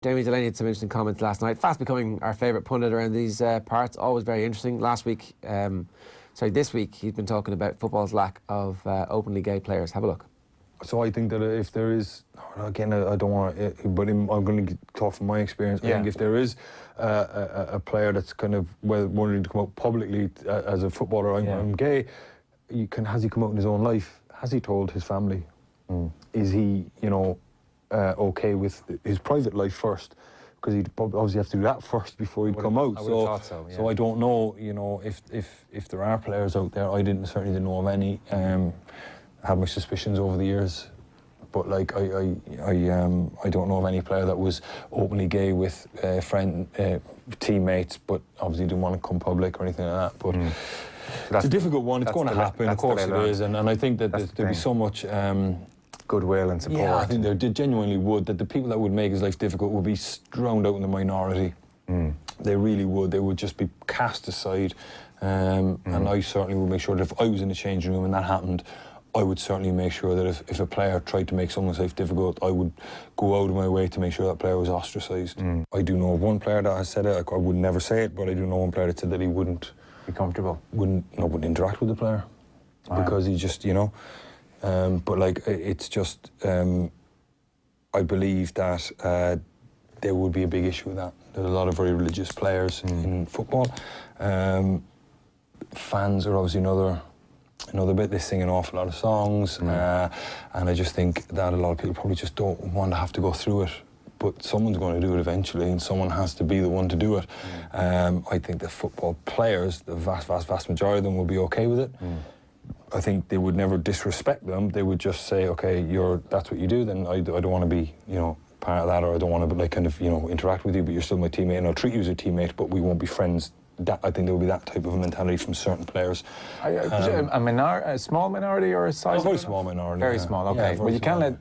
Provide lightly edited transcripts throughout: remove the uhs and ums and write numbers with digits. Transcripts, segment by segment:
Damien Delaney had some interesting comments last night. Fast becoming our favourite pundit around these parts. Always very interesting. This week he's been talking about football's lack of openly gay players. Have a look. So I think that if there is, again, I don't want to, but I'm going to talk from my experience. I think if there is a player that's kind of wanting to come out publicly as a footballer, I'm gay, has he come out in his own life? Has he told his family? Is he, okay with his private life first? Because he'd obviously have to do that first before he'd come out. So I don't know, if there are players out there. I certainly didn't know of any. Had my suspicions over the years, but like I don't know of any player that was openly gay with teammates, but obviously didn't want to come public or anything like that. But it's a difficult one. It's going to happen, of course it is, and I think that there'd be so much goodwill and support. Yeah, I think they genuinely would. That the people that would make his life difficult would be drowned out in the minority. They really would. They would just be cast aside. And I certainly would make sure that if I was in the changing room and that happened, I would certainly make sure that if a player tried to make someone's life difficult, I would go out of my way to make sure that player was ostracised. I do know of one player that has said it. I would never say it, but I do know one player that said that he wouldn't be comfortable. Wouldn't interact with the player because he just, but like it's just, I believe that there would be a big issue with that. There's a lot of very religious players in football. Fans are obviously another bit. They sing an awful lot of songs, and I just think that a lot of people probably just don't want to have to go through it. But someone's going to do it eventually, and someone has to be the one to do it. I think the football players, the vast majority of them, will be okay with it. I think they would never disrespect them. They would just say, okay, that's what you do. Then I don't want to be, part of that, or I don't want to interact with you. But you're still my teammate, and I'll treat you as a teammate. But we won't be friends. I think there will be that type of a mentality from certain players. A small minority or a size? A very small minority. Very small, okay. Well, you can't let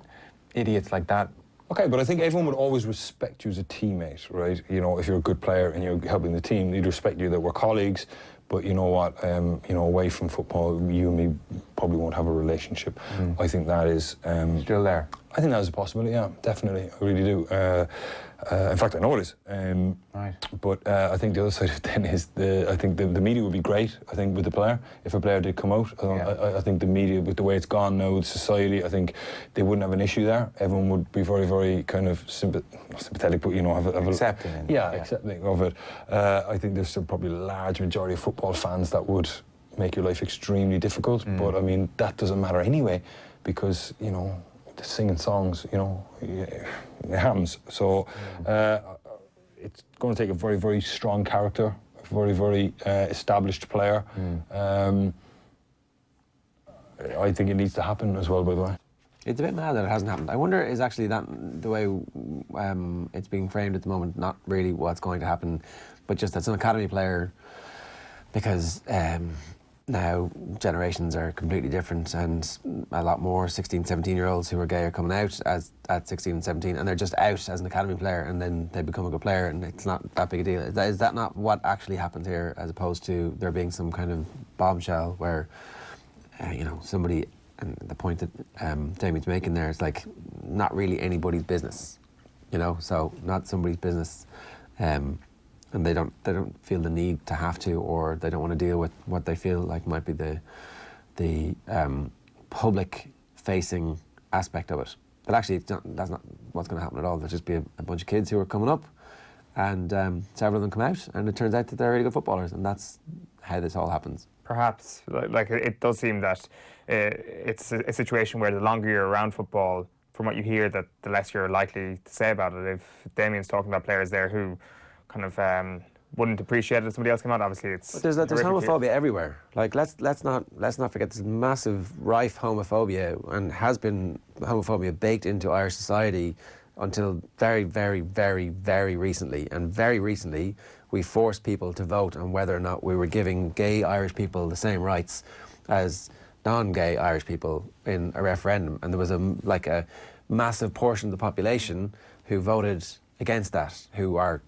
idiots like that. Okay, but I think everyone would always respect you as a teammate, right? If you're a good player and you're helping the team, they'd respect you that we're colleagues. But you know what? Away from football, you and me probably won't have a relationship. I think that is still there. I think that is a possibility. Yeah, definitely. I really do. In fact, I know it is. Right. But I think the other side of it then is I think the media would be great. I think with the player, if a player did come out, I think the media, with the way it's gone now with society, I think they wouldn't have an issue there. Everyone would be very, very kind of sympathetic, but have accepting. Accepting of it. I think there's probably a large majority of football fans that would make your life extremely difficult. But I mean, that doesn't matter anyway, because singing songs, it happens. So it's going to take a very, very strong character, a very, very established player. I think it needs to happen as well, by the way. It's a bit mad that it hasn't happened. I wonder, is actually that the way it's being framed at the moment, not really what's going to happen, but just that's an academy player, because now generations are completely different, and a lot more 16, 17-year-olds who are gay are coming out at 16 and 17, and they're just out as an academy player, and then they become a good player, and it's not that big a deal. Is that not what actually happens here, as opposed to there being some kind of bombshell where, somebody, and the point that Damien's making there is like not really anybody's business, so not somebody's business. And they don't feel the need to have to, or they don't want to deal with what they feel like might be the public-facing aspect of it. But actually, that's not what's going to happen at all. There'll just be a bunch of kids who are coming up, and several of them come out, and it turns out that they're really good footballers, and that's how this all happens. Perhaps, like it does seem that it's a situation where the longer you're around football, from what you hear, that the less you're likely to say about it. If Damien's talking about players there who kind of wouldn't appreciate it if somebody else came out, obviously it's... But there's homophobia everywhere. Like, let's not forget there's massive rife homophobia, and has been homophobia baked into Irish society until very, very, very, very recently. And very recently, we forced people to vote on whether or not we were giving gay Irish people the same rights as non-gay Irish people in a referendum. And there was a massive portion of the population who voted against that, who are,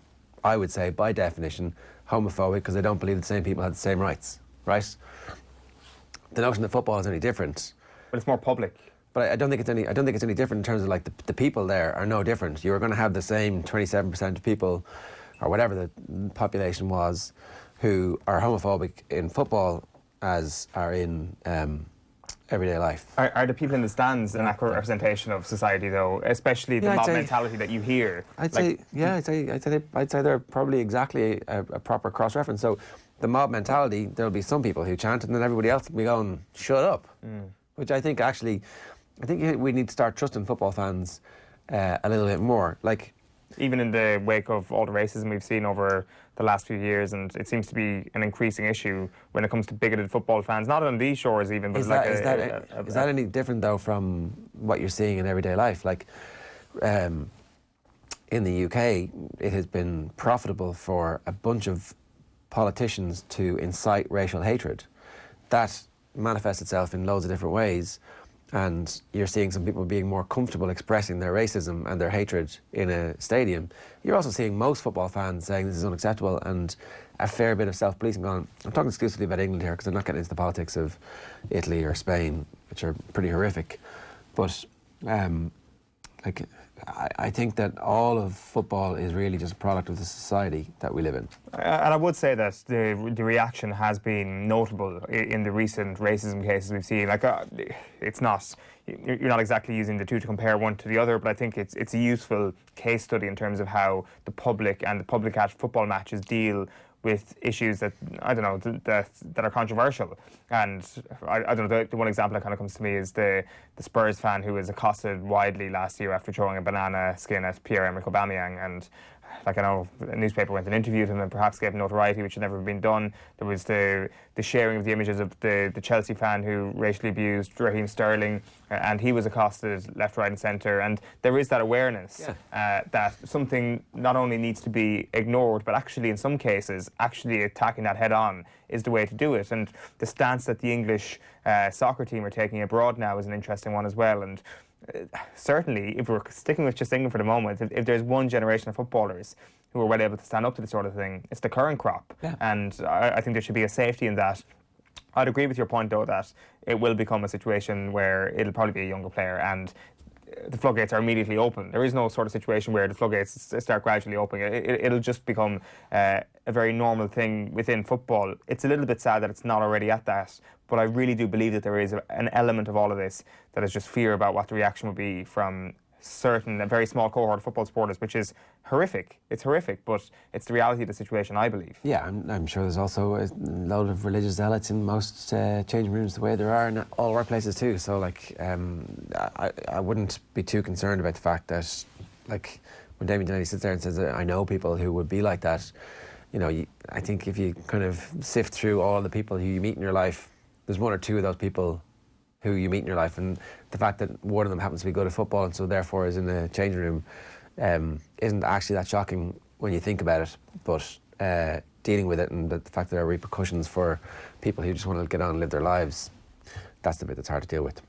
I would say, by definition, homophobic, because they don't believe the same people had the same rights, right? The notion that football is any different. But it's more public. But I don't think it's any different in terms of like the people there are no different. You're going to have the same 27% of people, or whatever the population was, who are homophobic in football as are in everyday life. Are the people in the stands an accurate representation of society, though? Especially the mob mentality that you hear. I'd say they're probably exactly a proper cross-reference. So the mob mentality, there'll be some people who chant, and then everybody else will be going, "Shut up," which I think we need to start trusting football fans a little bit more. Like, even in the wake of all the racism we've seen over the last few years, and it seems to be an increasing issue when it comes to bigoted football fans, not on these shores even, but is that any different though from what you're seeing in everyday life? Like, in the UK, it has been profitable for a bunch of politicians to incite racial hatred. That manifests itself in loads of different ways. And you're seeing some people being more comfortable expressing their racism and their hatred in a stadium. You're also seeing most football fans saying this is unacceptable, and a fair bit of self-policing going on. I'm talking exclusively about England here because I'm not getting into the politics of Italy or Spain, which are pretty horrific. But I think that all of football is really just a product of the society that we live in. And I would say that the reaction has been notable in the recent racism cases we've seen. Like, you're not exactly using the two to compare one to the other, but I think it's a useful case study in terms of how the public and the public at football matches deal with issues that, I don't know, that are controversial. And I don't know, the one example that kind of comes to me is the Spurs fan who was accosted widely last year after throwing a banana skin at Pierre-Emerick Aubameyang. And like, I know a newspaper went and interviewed him and perhaps gave him notoriety, which had never been done. There was the sharing of the images of the Chelsea fan who racially abused Raheem Sterling, and he was accosted left, right and centre. And there is that awareness that something not only needs to be ignored, but actually in some cases, actually attacking that head on is the way to do it. And the stance that the English soccer team are taking abroad now is an interesting one as well. And certainly, if we're sticking with just England for the moment, if there's one generation of footballers who are well able to stand up to this sort of thing, it's the current crop. Yeah. And I think there should be a safety in that. I'd agree with your point, though, that it will become a situation where it'll probably be a younger player and the floodgates are immediately open. There is no sort of situation where the floodgates start gradually opening. It'll just become a very normal thing within football. It's a little bit sad that it's not already at that, but I really do believe that there is an element of all of this that is just fear about what the reaction will be from a very small cohort of football supporters, which is horrific. It's horrific, but it's the reality of the situation, I believe. Yeah, I'm sure there's also a load of religious zealots in most changing rooms the way there are in all workplaces too. So, like, I wouldn't be too concerned about the fact that, like, when Damien Delaney sits there and says, I know people who would be like that, you know, I think if you kind of sift through all the people who you meet in your life, there's one or two of those people who you meet in your life, and the fact that one of them happens to be good at football and so therefore is in the changing room isn't actually that shocking when you think about it. But dealing with it and the fact that there are repercussions for people who just want to get on and live their lives, that's the bit that's hard to deal with.